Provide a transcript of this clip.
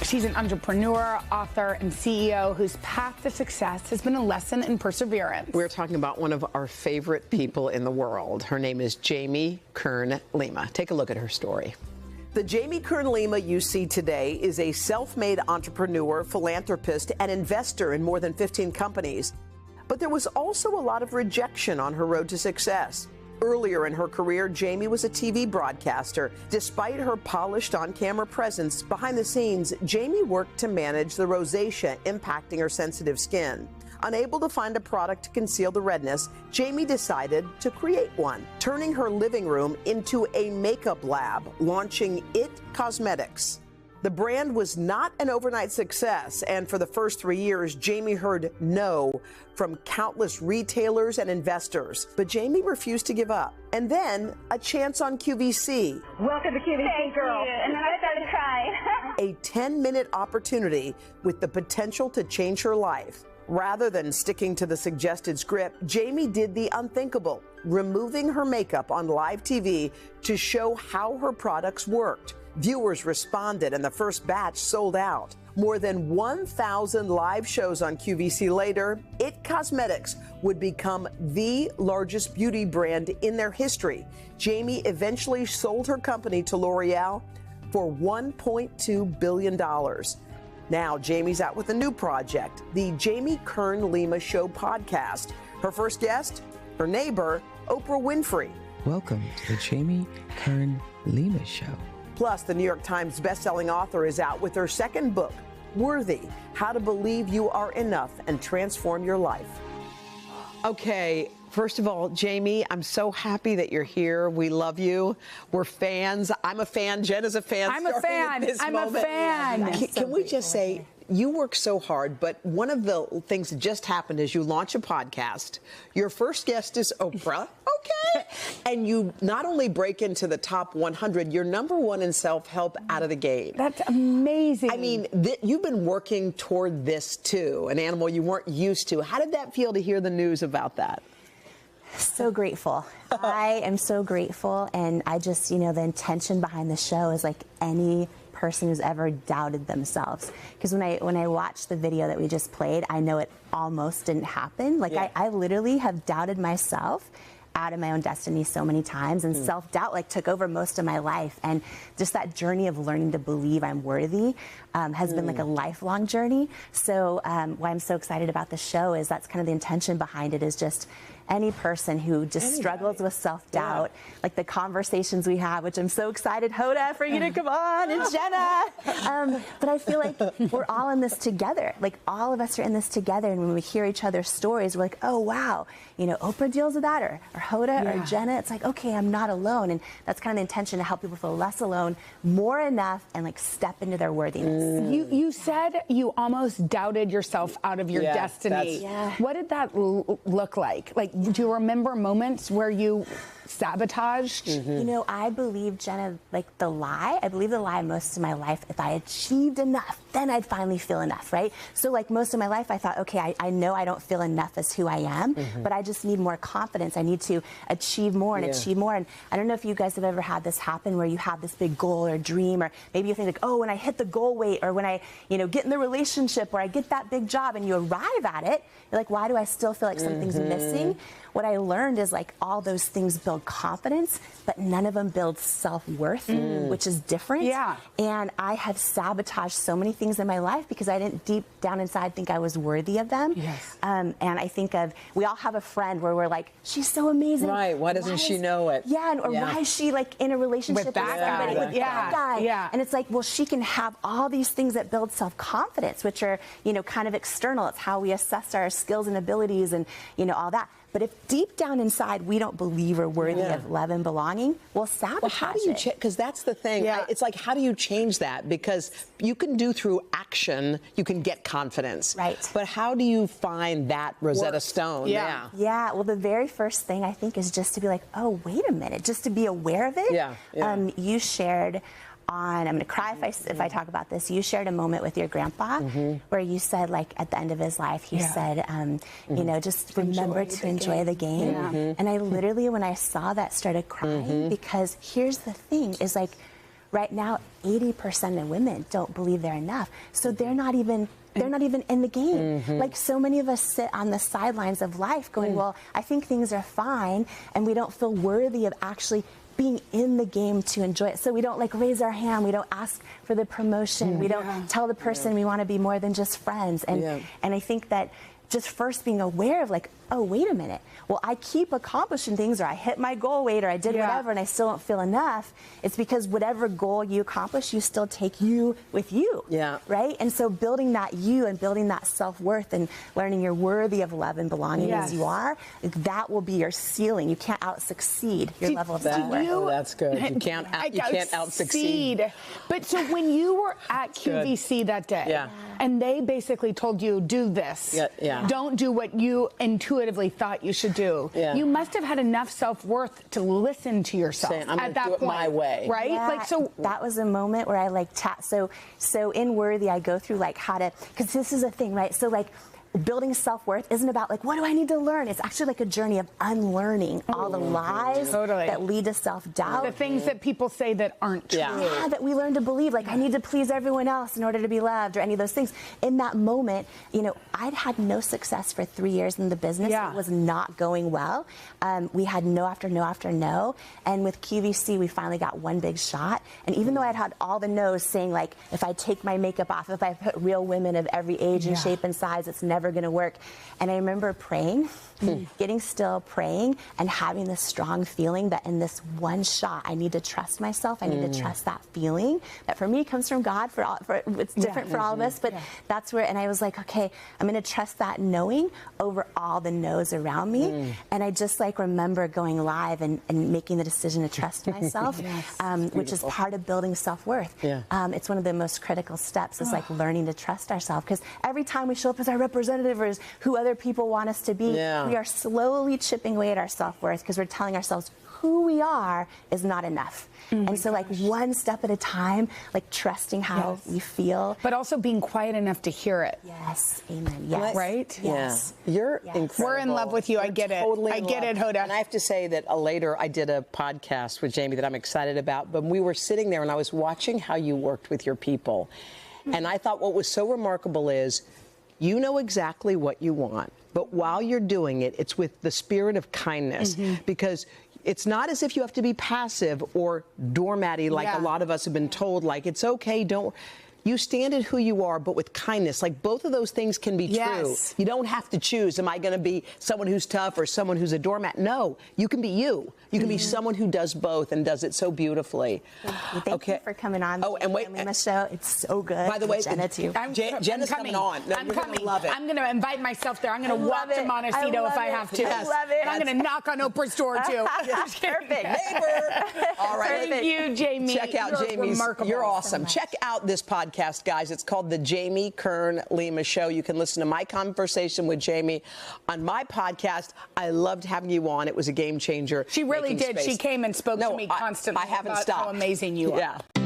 She's an entrepreneur, author, and CEO whose path to success has been a lesson in perseverance. We're talking about one of our favorite people in the world. Her name is Kern Lima. Take a look at her story. The Kern Lima you see today is a self-made entrepreneur, philanthropist, and investor in more than 15 companies. But there was also a lot of rejection on her road to success. Earlier in her career, Jamie was a TV broadcaster. Despite her polished on-camera presence, behind the scenes, Jamie worked to manage the rosacea impacting her sensitive skin. Unable to find a product to conceal the redness, Jamie decided to create one, turning her living room into a makeup lab, launching IT Cosmetics. The brand was not an overnight success, and for the first 3 years, Jamie heard no from countless retailers and investors. But Jamie refused to give up. And then, a chance on QVC. Welcome to QVC, girl. And then I started crying. A 10-minute opportunity with the potential to change her life. Rather than sticking to the suggested script, Jamie did the unthinkable, removing her makeup on live TV to show how her products worked. Viewers responded, and the first batch sold out. More than 1,000 live shows on QVC later, IT Cosmetics would become the largest beauty brand in their history. Jamie eventually sold her company to L'Oreal for $1.2 billion. Now, Jamie's out with a new project, the Kern Lima Show podcast. Her first guest, her neighbor, Oprah Winfrey. Welcome to the Kern Lima Show. Plus, the New York Times bestselling author is out with her second book, Worthy: How to Believe You Are Enough and Transform Your Life. Okay, first of all, Jamie, I'm so happy that you're here. We love you. We're fans. I'm a fan. Jenna's a fan. I'm a fan. I'm a fan. Can we just say, you work so hard, but one of the things that just happened is you launch a podcast. Your first guest is Oprah. Okay. And you not only break into the top 100, you're #1 in self-help out of the gate. That's amazing. I mean, you've been working toward this too, an animal you weren't used to. How did that feel to hear the news about that? So grateful. I am so grateful. And I just, the intention behind the show is like any person who's ever doubted themselves. Because when I watched the video that we just played, I know it almost didn't happen. Like I literally have doubted myself out of my own destiny so many times, and self-doubt took over most of my life. And just that journey of learning to believe I'm worthy has been like a lifelong journey. So why I'm so excited about the show is that's kind of the intention behind it, is just any person who just struggles with self-doubt, like the conversations we have, which I'm so excited, Hoda, for you to come on, and Jenna. But I feel like we're all in this together. Like all of us are in this together, and when we hear each other's stories, we're like, oh wow, Oprah deals with that, or Hoda, or Jenna. It's like, okay, I'm not alone, and that's kind of the intention, to help people feel less alone, more enough, and step into their worthiness. You said you almost doubted yourself out of your destiny. What did that look like? Do you remember moments where you sabotaged? I believe, Jenna, the lie. I believe the lie most of my life. If I achieved enough, then I'd finally feel enough, right? So most of my life I thought, okay, I know I don't feel enough as who I am, but I just need more confidence. I need to achieve more and achieve more. And I don't know if you guys have ever had this happen, where you have this big goal or dream, or maybe you think oh, when I hit the goal weight, or when I, get in the relationship, or I get that big job, and you arrive at it, you're like, why do I still feel like something's missing? What I learned is all those things build confidence, but none of them build self-worth, which is different. Yeah. And I have sabotaged so many things in my life because I didn't deep down inside think I was worthy of them. Yes. And I think we all have a friend where we're like, she's so amazing. Right. Why doesn't she know it? Yeah. Or why is she in a relationship with that guy? With that guy? Yeah. And it's like, well, she can have all these things that build self-confidence, which are, kind of external. It's how we assess our skills and abilities and, all that. But if deep down inside we don't believe we're worthy of love and belonging, we'll sabotage Well, how do you because that's the thing. It's like, how do you change that? Because you can do through action, you can get confidence. Right. But how do you find that Rosetta Stone? Yeah. Yeah. Well, the very first thing I think is just to be like, oh, wait a minute, just to be aware of it. You shared on, I'm going to cry if I talk about this. You shared a moment with your grandpa where you said, at the end of his life, he said, just remember to enjoy the game. And I literally, when I saw that, started crying because here's the thing is right now 80% of women don't believe they're enough. So they're not even in the game. Like so many of us sit on the sidelines of life going, well, I think things are fine, and we don't feel worthy of actually being in the game to enjoy it. So we don't like raise our hand, we don't ask for the promotion, we don't tell the person we want to be more than just friends. And I think that just first being aware of like, oh, wait a minute. Well, I keep accomplishing things, or I hit my goal weight, or I did whatever, and I still don't feel enough. It's because whatever goal you accomplish, you still take you with you. Yeah. Right? And so building that you and building that self-worth and learning you're worthy of love and belonging as you are, that will be your ceiling. You can't out-succeed your level of self-worth. Oh, that's good. You can't out-succeed. But so when you were at QVC that day, and they basically told you, do this, don't do what you intuitively thought you should do. You must have had enough self-worth to listen to yourself at that point. My way, right? Like so, that was a moment where I like so in Worthy, I go through like how to, because this is a thing, right? So like, building self-worth isn't about like, what do I need to learn? It's actually like a journey of unlearning all the lies that lead to self-doubt. The things that people say that aren't true. Yeah, that we learn to believe, like I need to please everyone else in order to be loved, or any of those things. In that moment, you know, I'd had no success for 3 years in the business. It was not going well. We had no after no after no. And with QVC, we finally got one big shot. And even though I'd had all the no's saying like, if I take my makeup off, if I put real women of every age and shape and size, it's never going to work. And I remember praying, getting still, praying, and having this strong feeling that in this one shot, I need to trust myself. I need to trust that feeling that for me comes from God. It's different for all of us, but that's where. And I was like, okay, I'm going to trust that knowing over all the no's around me. And I just like remember going live and making the decision to trust myself, which is part of building self-worth. It's one of the most critical steps. Is like learning to trust ourselves, because every time we show up as our representative or as who other people want us to be, we are slowly chipping away at our self-worth, because we're telling ourselves who we are is not enough. And so like one step at a time, like trusting how we feel. But also being quiet enough to hear it. Yes. Amen. Yes. Right? Yes. You're incredible. We're in love with you. I get it. Totally I get it, Hoda. And I have to say that later I did a podcast with Jamie that I'm excited about. But we were sitting there and I was watching how you worked with your people. And I thought what was so remarkable is you know exactly what you want, but while you're doing it, it's with the spirit of kindness, because it's not as if you have to be passive or doormatty like a lot of us have been told, like, it's okay, don't. You stand at who you are, but with kindness. Like, both of those things can be true. You don't have to choose, am I going to be someone who's tough or someone who's a doormat? No, you can be you. You can be someone who does both and does it so beautifully. Thank you for coming on. Oh, and wait, Lima show. It's so good. By the way, Jenna too. Jenna's coming on. No, I'm you're coming. Gonna love it. I'm going to invite myself there. I'm going to walk to Montecito if I have to. I love it. And I'm going to knock on Oprah's door too. Perfect. Neighbor. All right. Thank you, Jamie. Check out Jamie's. You're awesome. Check out this podcast, guys. It's called The Jamie Kern Lima Show. You can listen to my conversation with Jamie on my podcast. I loved having you on. It was a game changer. She really did. She came and spoke to me constantly. I haven't about stopped. How amazing you are. Yeah.